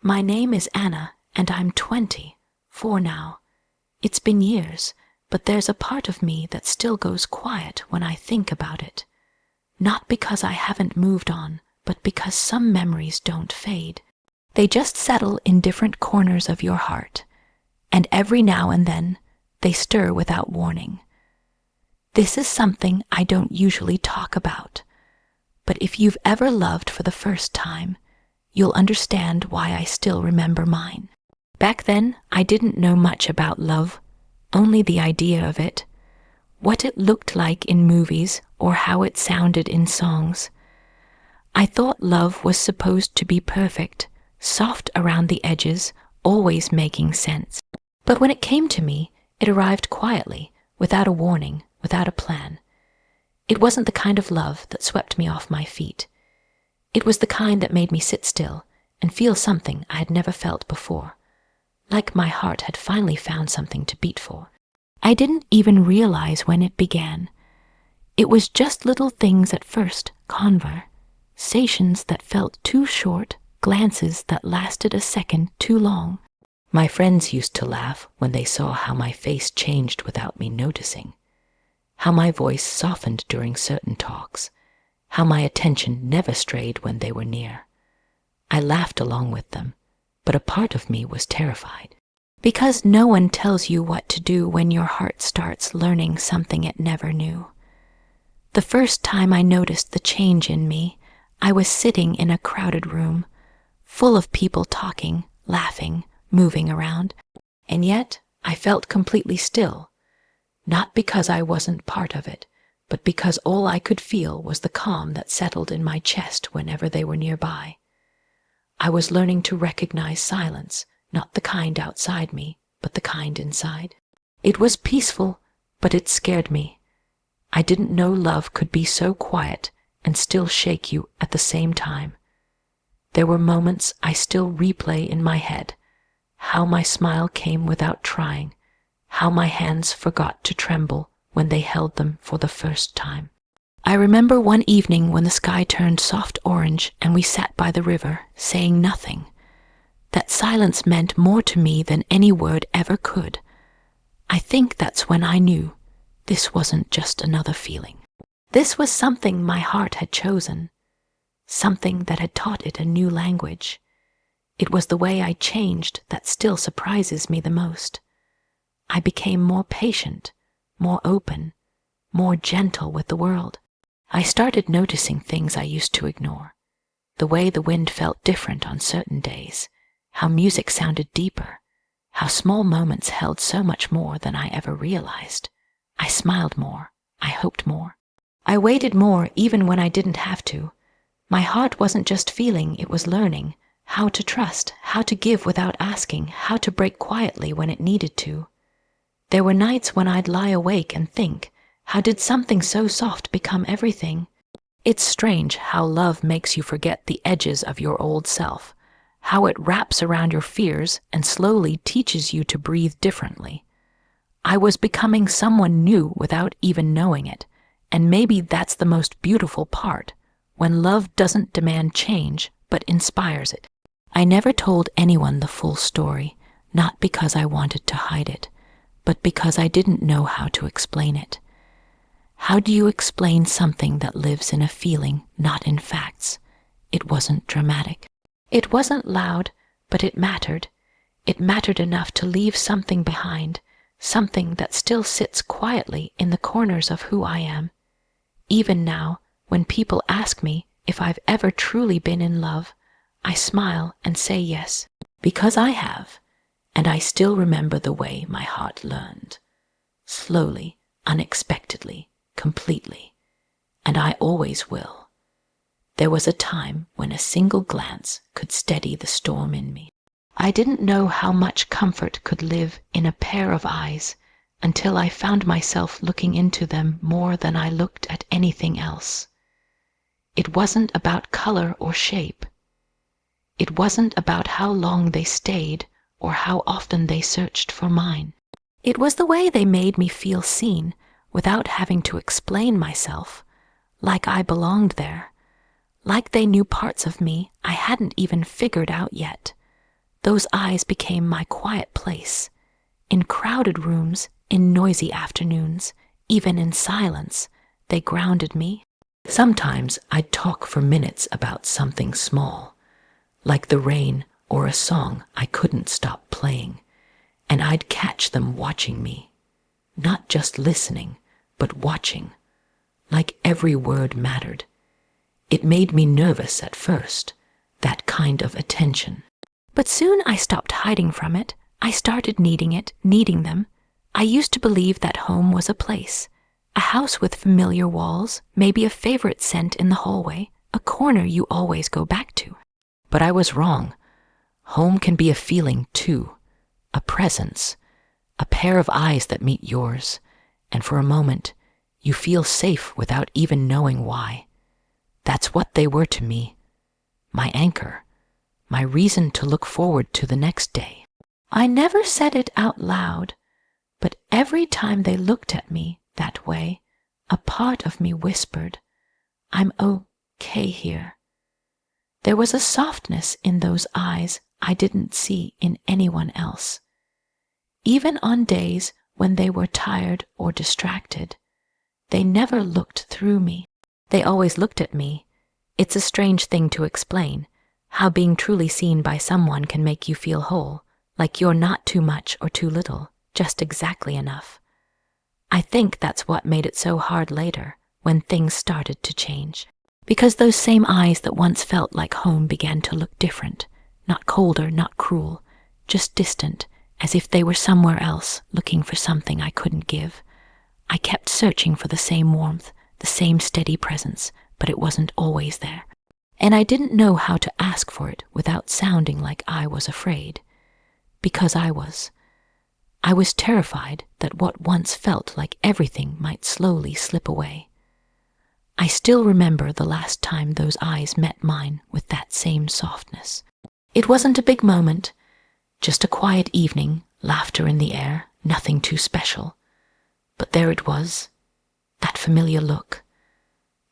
My name is Anna, and I'm 24 now. It's been years, but there's a part of me that still goes quiet when I think about it. Not because I haven't moved on, but because some memories don't fade. They just settle in different corners of your heart, and every now and then, they stir without warning. This is something I don't usually talk about, but if you've ever loved for the first time, you'll understand why I still remember mine. Back then, I didn't know much about love, only the idea of it, what it looked like in movies or how it sounded in songs. I thought love was supposed to be perfect, soft around the edges, always making sense. But when it came to me, it arrived quietly, without a warning, without a plan. It wasn't the kind of love that swept me off my feet. It was the kind that made me sit still and feel something I had never felt before, like my heart had finally found something to beat for. I didn't even realize when it began. It was just little things at first, conversations that felt too short, glances that lasted a second too long. My friends used to laugh when they saw how my face changed without me noticing, how my voice softened during certain talks, how my attention never strayed when they were near. I laughed along with them, but a part of me was terrified. Because no one tells you what to do when your heart starts learning something it never knew. The first time I noticed the change in me, I was sitting in a crowded room, full of people talking, laughing, moving around, and yet I felt completely still, not because I wasn't part of it, but because all I could feel was the calm that settled in my chest whenever they were nearby. I was learning to recognize silence, not the kind outside me, but the kind inside. It was peaceful, but it scared me. I didn't know love could be so quiet and still shake you at the same time. There were moments I still replay in my head, how my smile came without trying, how my hands forgot to tremble when they held them for the first time. I remember one evening when the sky turned soft orange and we sat by the river, saying nothing. That silence meant more to me than any word ever could. I think that's when I knew this wasn't just another feeling. This was something my heart had chosen, something that had taught it a new language. It was the way I changed that still surprises me the most. I became more patient, more open, more gentle with the world. I started noticing things I used to ignore. The way the wind felt different on certain days, how music sounded deeper, how small moments held so much more than I ever realized. I smiled more, I hoped more. I waited more even when I didn't have to. My heart wasn't just feeling, it was learning how to trust, how to give without asking, how to break quietly when it needed to. There were nights when I'd lie awake and think, how did something so soft become everything? It's strange how love makes you forget the edges of your old self, how it wraps around your fears and slowly teaches you to breathe differently. I was becoming someone new without even knowing it, and maybe that's the most beautiful part, when love doesn't demand change, but inspires it. I never told anyone the full story, not because I wanted to hide it, but because I didn't know how to explain it. How do you explain something that lives in a feeling, not in facts? It wasn't dramatic. It wasn't loud, but it mattered. It mattered enough to leave something behind, something that still sits quietly in the corners of who I am. Even now, when people ask me if I've ever truly been in love, I smile and say yes, because I have, and I still remember the way my heart learned. Slowly, unexpectedly, completely, and I always will. There was a time when a single glance could steady the storm in me. I didn't know how much comfort could live in a pair of eyes until I found myself looking into them more than I looked at anything else. It wasn't about color or shape. It wasn't about how long they stayed or how often they searched for mine. It was the way they made me feel seen without having to explain myself, like I belonged there, like they knew parts of me I hadn't even figured out yet, Those eyes became my quiet place. In crowded rooms, in noisy afternoons, even in silence, they grounded me. Sometimes I'd talk for minutes about something small, like the rain or a song I couldn't stop playing, and I'd catch them watching me, not just listening, but watching, like every word mattered. It made me nervous at first, that kind of attention. But soon I stopped hiding from it. I started needing it, needing them. I used to believe that home was a place, a house with familiar walls, maybe a favorite scent in the hallway, a corner you always go back to. But I was wrong. Home can be a feeling too, a presence, a pair of eyes that meet yours, and for a moment, you feel safe without even knowing why. That's what they were to me, my anchor, my reason to look forward to the next day. I never said it out loud, but every time they looked at me that way, a part of me whispered, I'm okay here. There was a softness in those eyes I didn't see in anyone else. Even on days when they were tired or distracted, they never looked through me. They always looked at me. It's a strange thing to explain, how being truly seen by someone can make you feel whole, like you're not too much or too little, just exactly enough. I think that's what made it so hard later, when things started to change. Because those same eyes that once felt like home began to look different, not colder, not cruel, just distant, as if they were somewhere else, looking for something I couldn't give. I kept searching for the same warmth, the same steady presence, but it wasn't always there. And I didn't know how to ask for it without sounding like I was afraid. Because I was. I was terrified that what once felt like everything might slowly slip away. I still remember the last time those eyes met mine with that same softness. It wasn't a big moment, just a quiet evening, laughter in the air, nothing too special. But there it was, that familiar look,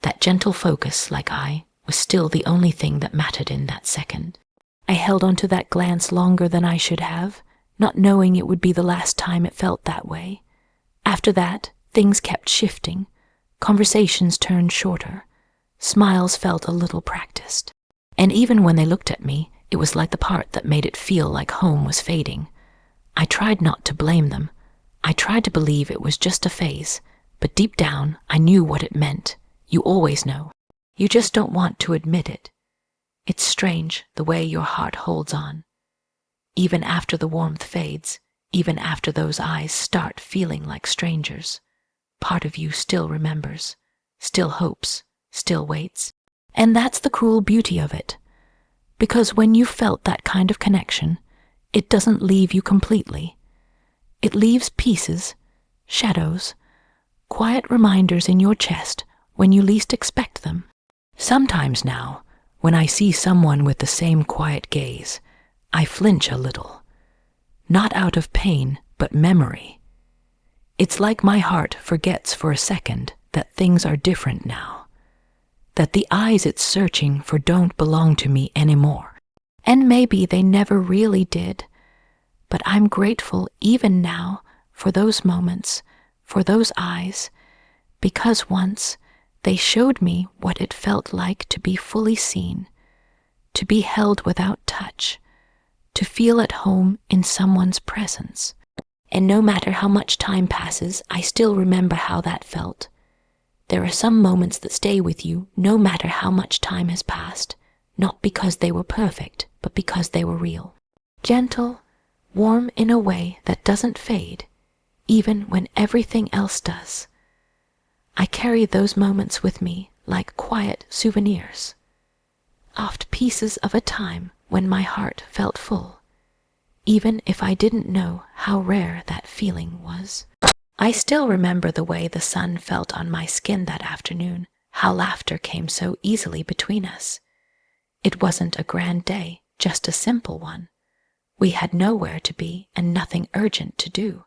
that gentle focus like I was still the only thing that mattered in that second. I held onto that glance longer than I should have, not knowing it would be the last time it felt that way. After that, things kept shifting. Conversations turned shorter. Smiles felt a little practiced. And even when they looked at me, it was like the part that made it feel like home was fading. I tried not to blame them. I tried to believe it was just a phase, but deep down, I knew what it meant. You always know. You just don't want to admit it. It's strange the way your heart holds on. Even after the warmth fades, even after those eyes start feeling like strangers, part of you still remembers, still hopes, still waits. And that's the cruel beauty of it. Because when you felt that kind of connection, it doesn't leave you completely. It leaves pieces, shadows, quiet reminders in your chest when you least expect them. Sometimes now, when I see someone with the same quiet gaze, I flinch a little. Not out of pain, but memory. It's like my heart forgets for a second that things are different now. That the eyes it's searching for don't belong to me anymore. And maybe they never really did. But I'm grateful even now for those moments, for those eyes, because once they showed me what it felt like to be fully seen, to be held without touch, to feel at home in someone's presence. And no matter how much time passes, I still remember how that felt. There are some moments that stay with you no matter how much time has passed, not because they were perfect, but because they were real. Gentle, warm in a way that doesn't fade, even when everything else does. I carry those moments with me like quiet souvenirs, oft pieces of a time when my heart felt full, even if I didn't know how rare that feeling was. I still remember the way the sun felt on my skin that afternoon, how laughter came so easily between us. It wasn't a grand day, just a simple one. We had nowhere to be and nothing urgent to do.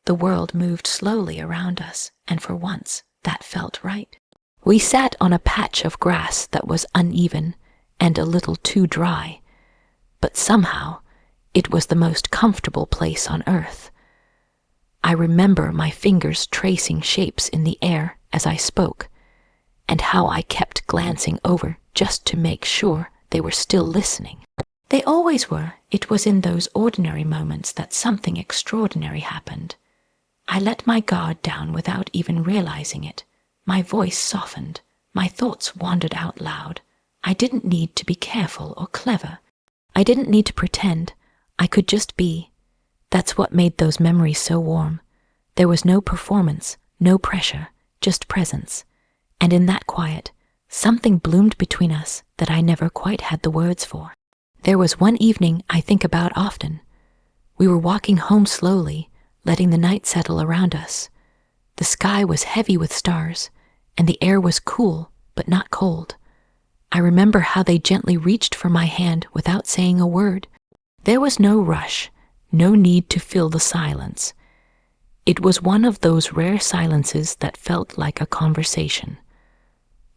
The world moved slowly around us, and for once, that felt right. We sat on a patch of grass that was uneven and a little too dry, but somehow It was the most comfortable place on earth. I remember my fingers tracing shapes in the air as I spoke, and how I kept glancing over just to make sure they were still listening. They always were. It was in those ordinary moments that something extraordinary happened. I let my guard down without even realizing it. My voice softened. My thoughts wandered out loud. I didn't need to be careful or clever. I didn't need to pretend. I could just be. That's what made those memories so warm. There was no performance, no pressure, just presence. And in that quiet, something bloomed between us that I never quite had the words for. There was one evening I think about often. We were walking home slowly, letting the night settle around us. The sky was heavy with stars, and the air was cool, but not cold. I remember how they gently reached for my hand without saying a word. There was no rush, no need to fill the silence. It was one of those rare silences that felt like a conversation.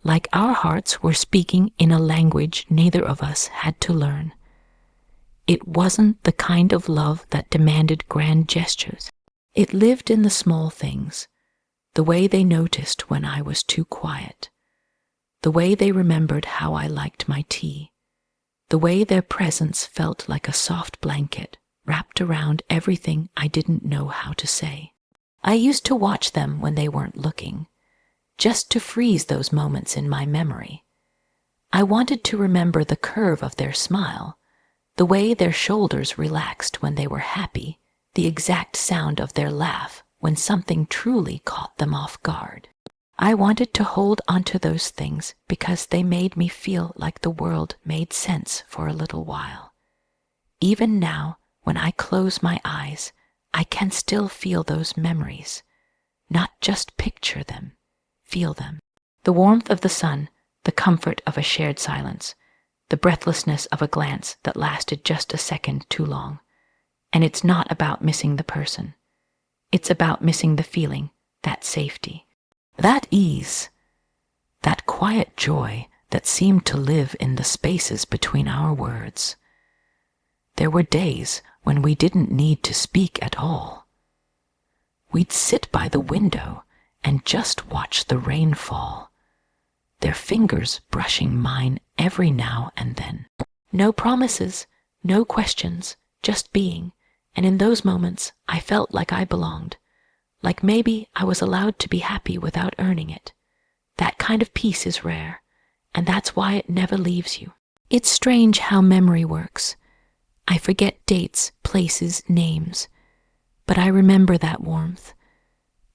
Like our hearts were speaking in a language neither of us had to learn. It wasn't the kind of love that demanded grand gestures. It lived in the small things, the way they noticed when I was too quiet, the way they remembered how I liked my tea, the way their presence felt like a soft blanket wrapped around everything I didn't know how to say. I used to watch them when they weren't looking, just to freeze those moments in my memory. I wanted to remember the curve of their smile, the way their shoulders relaxed when they were happy, the exact sound of their laugh when something truly caught them off guard. I wanted to hold onto those things because they made me feel like the world made sense for a little while. Even now, when I close my eyes, I can still feel those memories, not just picture them, feel them. The warmth of the sun, the comfort of a shared silence, the breathlessness of a glance that lasted just a second too long. And it's not about missing the person. It's about missing the feeling, that safety, that ease, that quiet joy that seemed to live in the spaces between our words. There were days when we didn't need to speak at all. We'd sit by the window and just watch the rain fall, their fingers brushing mine every now and then. No promises, no questions, just being, and in those moments I felt like I belonged, like maybe I was allowed to be happy without earning it. That kind of peace is rare, and that's why it never leaves you. It's strange how memory works. I forget dates, places, names, but I remember that warmth.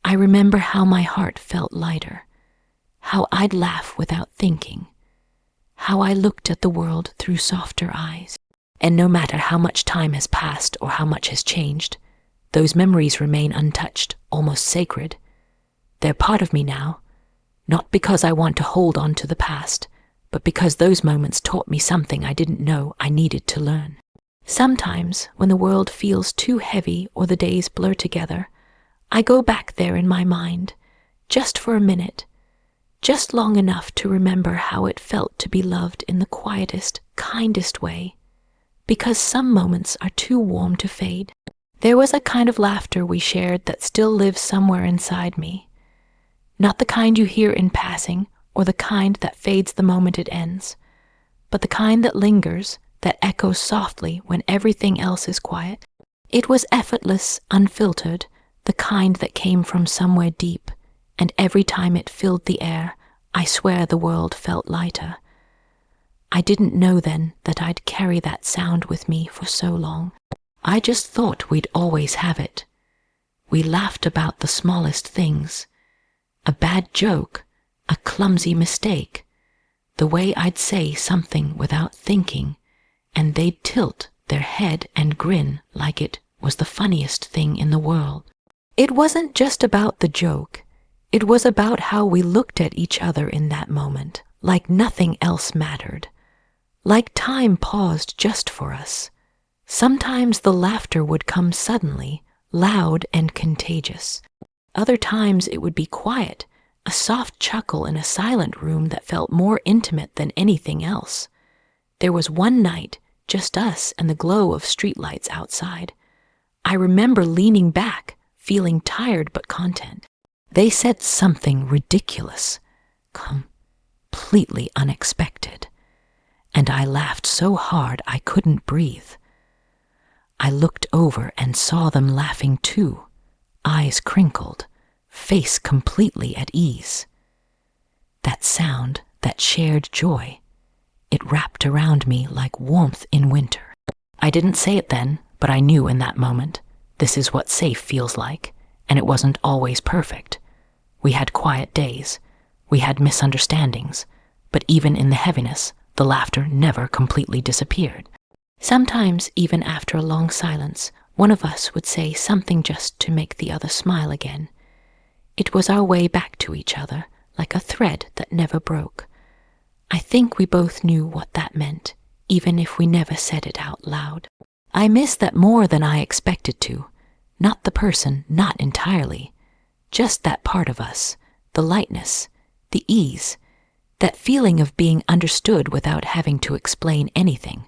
I remember how my heart felt lighter, how I'd laugh without thinking, how I looked at the world through softer eyes. And no matter how much time has passed or how much has changed, those memories remain untouched, almost sacred. They're part of me now, not because I want to hold on to the past, but because those moments taught me something I didn't know I needed to learn. Sometimes, when the world feels too heavy or the days blur together, I go back there in my mind, just for a minute, just long enough to remember how it felt to be loved in the quietest, kindest way, because some moments are too warm to fade. There was a kind of laughter we shared that still lives somewhere inside me, not the kind you hear in passing or the kind that fades the moment it ends, but the kind that lingers, that echoes softly when everything else is quiet. It was effortless, unfiltered, the kind that came from somewhere deep, and every time it filled the air, I swear the world felt lighter. I didn't know then that I'd carry that sound with me for so long. I just thought we'd always have it. We laughed about the smallest things. A bad joke, a clumsy mistake, the way I'd say something without thinking, and they'd tilt their head and grin like it was the funniest thing in the world. It wasn't just about the joke. It was about how we looked at each other in that moment, like nothing else mattered, like time paused just for us. Sometimes the laughter would come suddenly, loud and contagious. Other times it would be quiet, a soft chuckle in a silent room that felt more intimate than anything else. There was one night, just us and the glow of streetlights outside. I remember leaning back, feeling tired but content. They said something ridiculous, completely unexpected, and I laughed so hard I couldn't breathe. I looked over and saw them laughing too, eyes crinkled, face completely at ease. That sound, that shared joy, it wrapped around me like warmth in winter. I didn't say it then, but I knew in that moment, this is what safe feels like, and it wasn't always perfect. We had quiet days, we had misunderstandings, but even in the heaviness, the laughter never completely disappeared. Sometimes, even after a long silence, one of us would say something just to make the other smile again. It was our way back to each other, like a thread that never broke. I think we both knew what that meant, even if we never said it out loud. I miss that more than I expected to. Not the person, not entirely. Just that part of us, the lightness, the ease, that feeling of being understood without having to explain anything.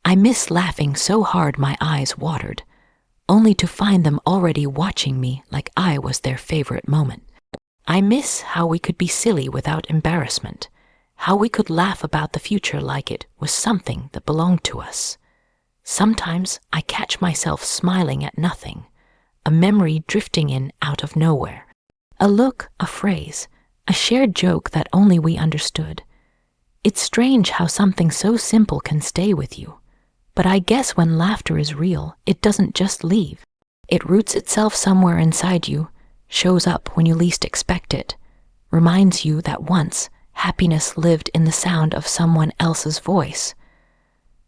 I miss laughing so hard my eyes watered, only to find them already watching me like I was their favorite moment. I miss how we could be silly without embarrassment, how we could laugh about the future like it was something that belonged to us. Sometimes I catch myself smiling at nothing, a memory drifting in out of nowhere. A look, a phrase, a shared joke that only we understood. It's strange how something so simple can stay with you. But I guess when laughter is real, it doesn't just leave. It roots itself somewhere inside you, shows up when you least expect it, reminds you that once happiness lived in the sound of someone else's voice.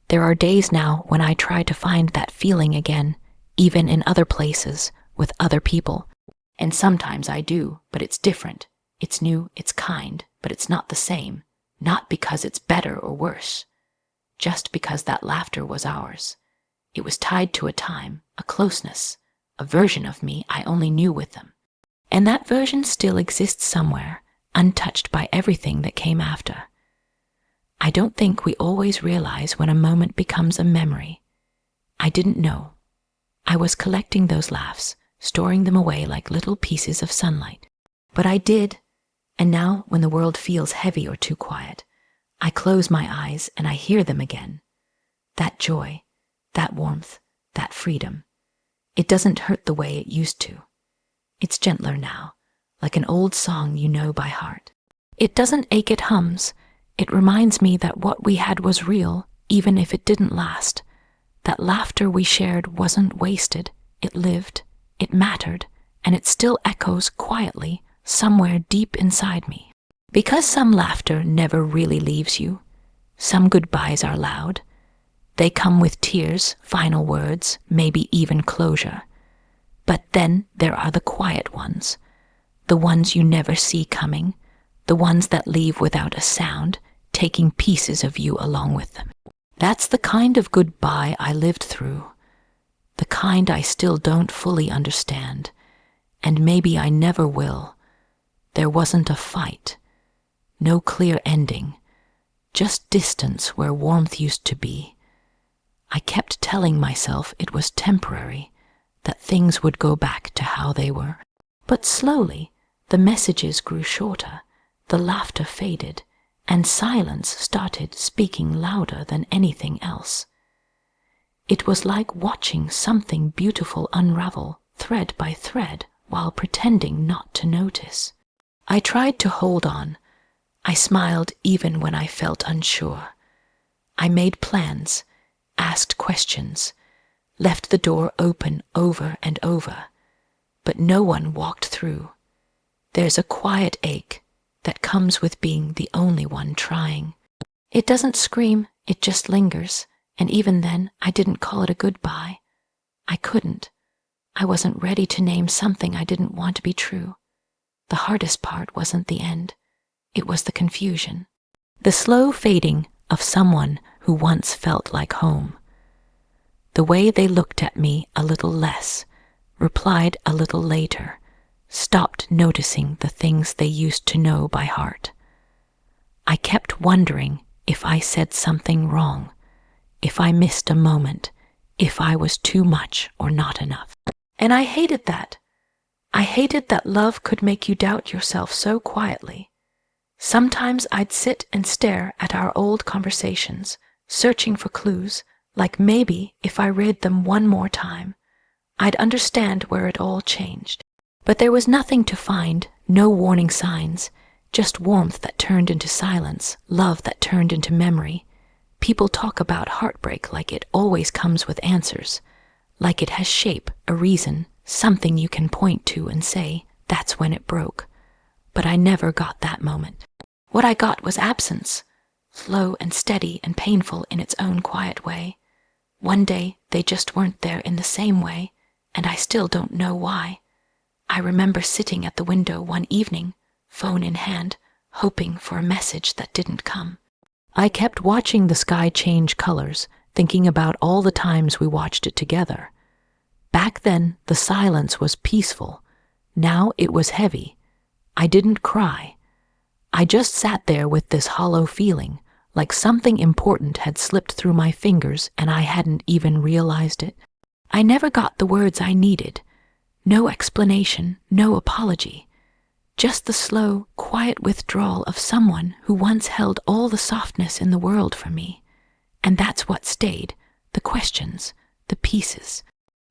There are days now when I try to find that feeling again, even in other places, with other people. And sometimes I do, but it's different. It's new, it's kind, but it's not the same. Not because it's better or worse. Just because that laughter was ours. It was tied to a time, a closeness, a version of me I only knew with them. And that version still exists somewhere, untouched by everything that came after. I don't think we always realize when a moment becomes a memory. I didn't know. I was collecting those laughs, storing them away like little pieces of sunlight. But I did, and now when the world feels heavy or too quiet, I close my eyes and I hear them again. That joy, that warmth, that freedom. It doesn't hurt the way it used to. It's gentler now, like an old song you know by heart. It doesn't ache, it hums. It reminds me that what we had was real, even if it didn't last. That laughter we shared wasn't wasted. It lived, it mattered, and it still echoes quietly somewhere deep inside me. Because some laughter never really leaves you, some goodbyes are loud. They come with tears, final words, maybe even closure. But then there are the quiet ones, the ones you never see coming, the ones that leave without a sound, taking pieces of you along with them. That's the kind of goodbye I lived through, the kind I still don't fully understand, and maybe I never will. There wasn't a fight. No clear ending, just distance where warmth used to be. I kept telling myself it was temporary, that things would go back to how they were. But slowly, the messages grew shorter, the laughter faded, and silence started speaking louder than anything else. It was like watching something beautiful unravel, thread by thread, while pretending not to notice. I tried to hold on. I smiled even when I felt unsure. I made plans, asked questions, left the door open over and over, but no one walked through. There's a quiet ache that comes with being the only one trying. It doesn't scream, it just lingers, and even then I didn't call it a goodbye. I couldn't. I wasn't ready to name something I didn't want to be true. The hardest part wasn't the end. It was the confusion. The slow fading of someone who once felt like home. The way they looked at me a little less, replied a little later, stopped noticing the things they used to know by heart. I kept wondering if I said something wrong, if I missed a moment, if I was too much or not enough. And I hated that. I hated that love could make you doubt yourself so quietly. Sometimes I'd sit and stare at our old conversations, searching for clues, like maybe if I read them one more time, I'd understand where it all changed. But there was nothing to find, no warning signs, just warmth that turned into silence, love that turned into memory. People talk about heartbreak like it always comes with answers, like it has shape, a reason, something you can point to and say, that's when it broke. But I never got that moment. What I got was absence, slow and steady and painful in its own quiet way. One day they just weren't there in the same way, and I still don't know why. I remember sitting at the window one evening, phone in hand, hoping for a message that didn't come. I kept watching the sky change colors, thinking about all the times we watched it together. Back then, the silence was peaceful. Now it was heavy. I didn't cry. I just sat there with this hollow feeling, like something important had slipped through my fingers and I hadn't even realized it. I never got the words I needed. No explanation, no apology. Just the slow, quiet withdrawal of someone who once held all the softness in the world for me. And that's what stayed, the questions, the pieces,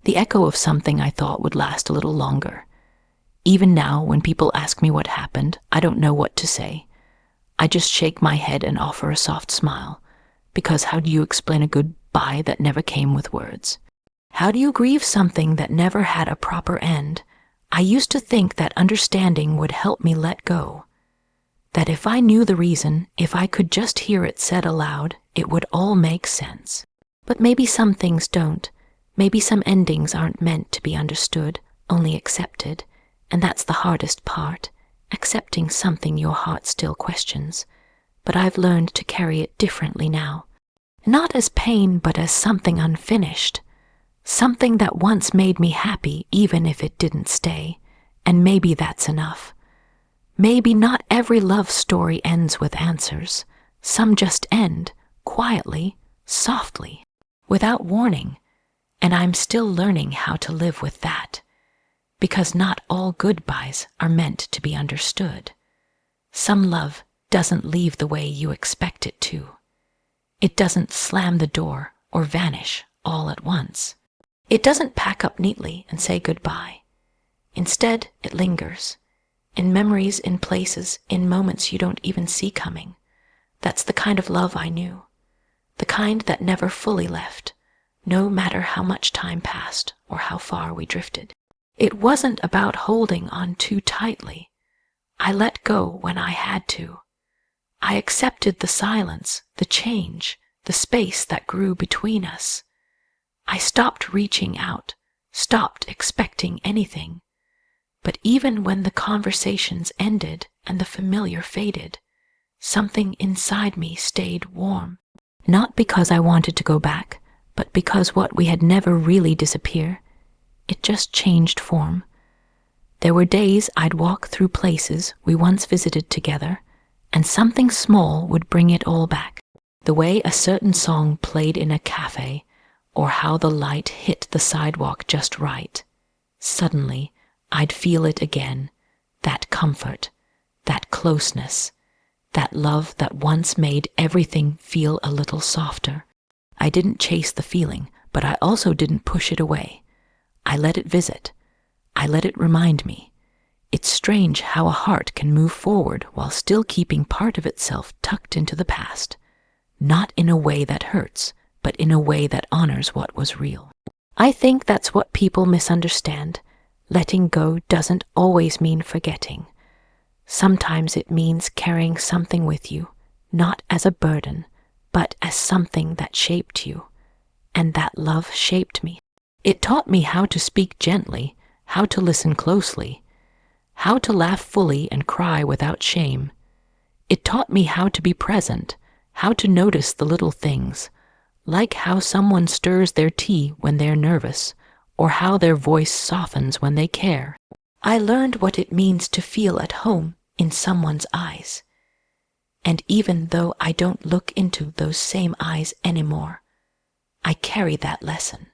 the echo of something I thought would last a little longer. Even now, when people ask me what happened, I don't know what to say. I just shake my head and offer a soft smile, because how do you explain a goodbye that never came with words? How do you grieve something that never had a proper end? I used to think that understanding would help me let go. That if I knew the reason, if I could just hear it said aloud, it would all make sense. But maybe some things don't. Maybe some endings aren't meant to be understood, only accepted. And that's the hardest part, accepting something your heart still questions. But I've learned to carry it differently now. Not as pain, but as something unfinished. Something that once made me happy even if it didn't stay. And maybe that's enough. Maybe not every love story ends with answers. Some just end, quietly, softly, without warning. And I'm still learning how to live with that. Because not all goodbyes are meant to be understood. Some love doesn't leave the way you expect it to. It doesn't slam the door or vanish all at once. It doesn't pack up neatly and say goodbye. Instead, it lingers, in memories, in places, in moments you don't even see coming. That's the kind of love I knew, the kind that never fully left, no matter how much time passed or how far we drifted. It wasn't about holding on too tightly. I let go when I had to. I accepted the silence, the change, the space that grew between us. I stopped reaching out, stopped expecting anything. But even when the conversations ended and the familiar faded, something inside me stayed warm. Not because I wanted to go back, but because what we had never really disappeared. It just changed form. There were days I'd walk through places we once visited together, and something small would bring it all back. The way a certain song played in a cafe, or how the light hit the sidewalk just right. Suddenly, I'd feel it again, that comfort, that closeness, that love that once made everything feel a little softer. I didn't chase the feeling, but I also didn't push it away. I let it visit. I let it remind me. It's strange how a heart can move forward while still keeping part of itself tucked into the past. Not in a way that hurts, but in a way that honors what was real. I think that's what people misunderstand. Letting go doesn't always mean forgetting. Sometimes it means carrying something with you, not as a burden, but as something that shaped you. And that love shaped me. It taught me how to speak gently, how to listen closely, how to laugh fully and cry without shame. It taught me how to be present, how to notice the little things, like how someone stirs their tea when they're nervous, or how their voice softens when they care. I learned what it means to feel at home in someone's eyes. And even though I don't look into those same eyes anymore, I carry that lesson.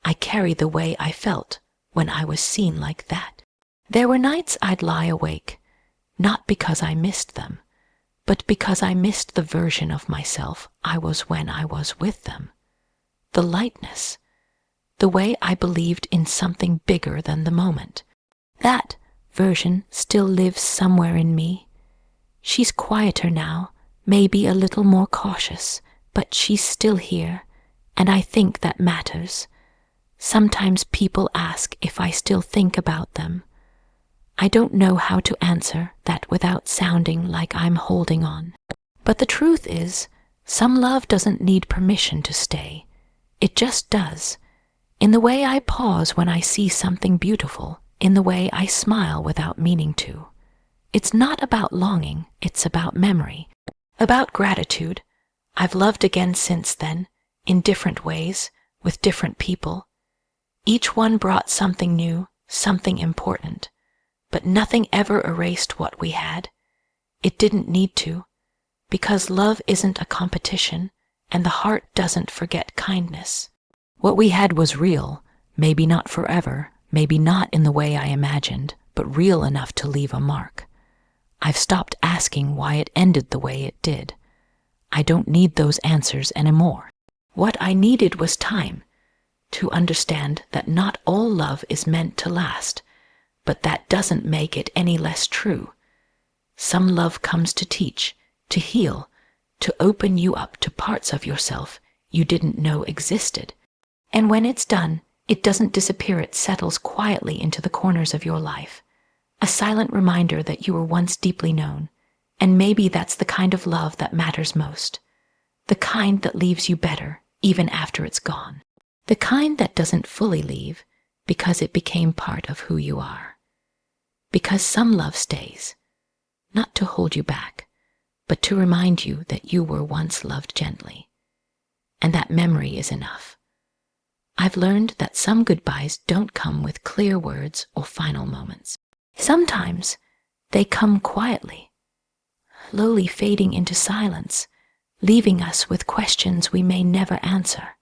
I carry the way I felt when I was seen like that. There were nights I'd lie awake, not because I missed them, but because I missed the version of myself I was when I was with them. The lightness, the way I believed in something bigger than the moment. That version still lives somewhere in me. She's quieter now, maybe a little more cautious, but she's still here, and I think that matters. Sometimes people ask if I still think about them. I don't know how to answer that without sounding like I'm holding on. But the truth is, some love doesn't need permission to stay. It just does. In the way I pause when I see something beautiful, in the way I smile without meaning to. It's not about longing, it's about memory, about gratitude. I've loved again since then, in different ways, with different people. Each one brought something new, something important, but nothing ever erased what we had. It didn't need to, because love isn't a competition, and the heart doesn't forget kindness. What we had was real, maybe not forever, maybe not in the way I imagined, but real enough to leave a mark. I've stopped asking why it ended the way it did. I don't need those answers anymore. What I needed was time to understand that not all love is meant to last, but that doesn't make it any less true. Some love comes to teach, to heal, to open you up to parts of yourself you didn't know existed. And when it's done, it doesn't disappear, it settles quietly into the corners of your life. A silent reminder that you were once deeply known, and maybe that's the kind of love that matters most. The kind that leaves you better, even after it's gone. The kind that doesn't fully leave, because it became part of who you are. Because some love stays, not to hold you back, but to remind you that you were once loved gently. And that memory is enough. I've learned that some goodbyes don't come with clear words or final moments. Sometimes they come quietly, slowly fading into silence, leaving us with questions we may never answer.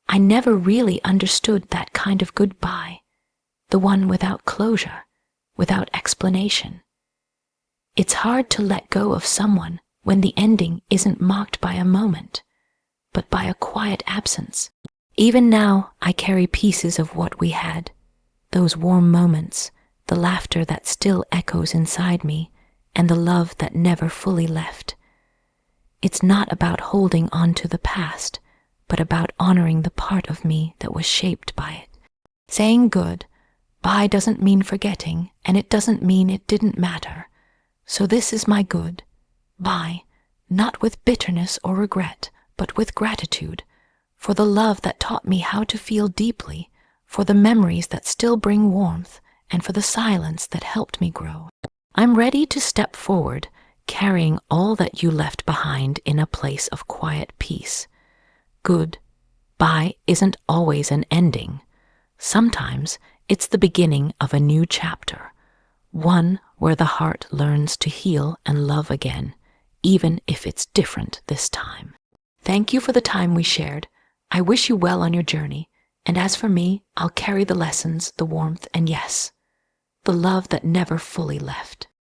I never really understood that kind of goodbye, the one without closure, without explanation. It's hard to let go of someone when the ending isn't marked by a moment, but by a quiet absence. Even now, I carry pieces of what we had, those warm moments, the laughter that still echoes inside me, and the love that never fully left. It's not about holding on to the past, but about honoring the part of me that was shaped by it. Saying goodbye doesn't mean forgetting, and it doesn't mean it didn't matter. So this is my goodbye, not with bitterness or regret, but with gratitude, for the love that taught me how to feel deeply, for the memories that still bring warmth, and for the silence that helped me grow. I'm ready to step forward, carrying all that you left behind in a place of quiet peace. Goodbye isn't always an ending. Sometimes it's the beginning of a new chapter, one where the heart learns to heal and love again, even if it's different this time. Thank you for the time we shared. I wish you well on your journey, and as for me, I'll carry the lessons, the warmth, and yes, the love that never fully left.